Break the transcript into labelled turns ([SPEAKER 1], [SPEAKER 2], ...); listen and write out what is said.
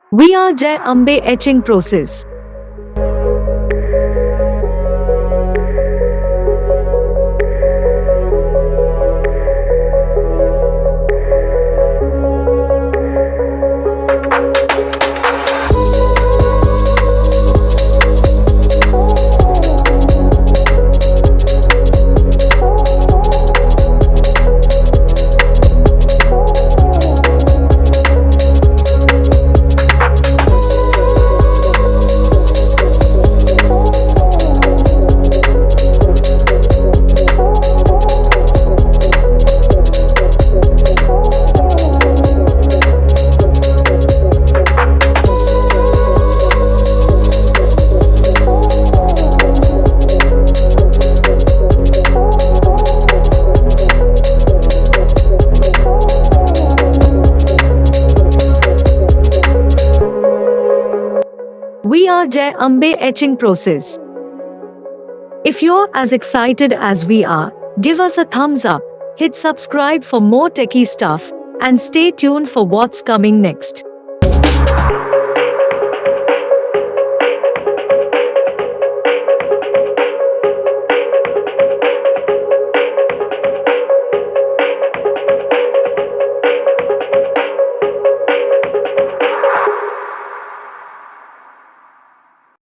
[SPEAKER 1] We are Jai Ambay Etching process. We are Jai Ambay Etching process. If you're as excited as we are, give us a thumbs up, hit subscribe for more techie stuff, and stay tuned for what's coming next.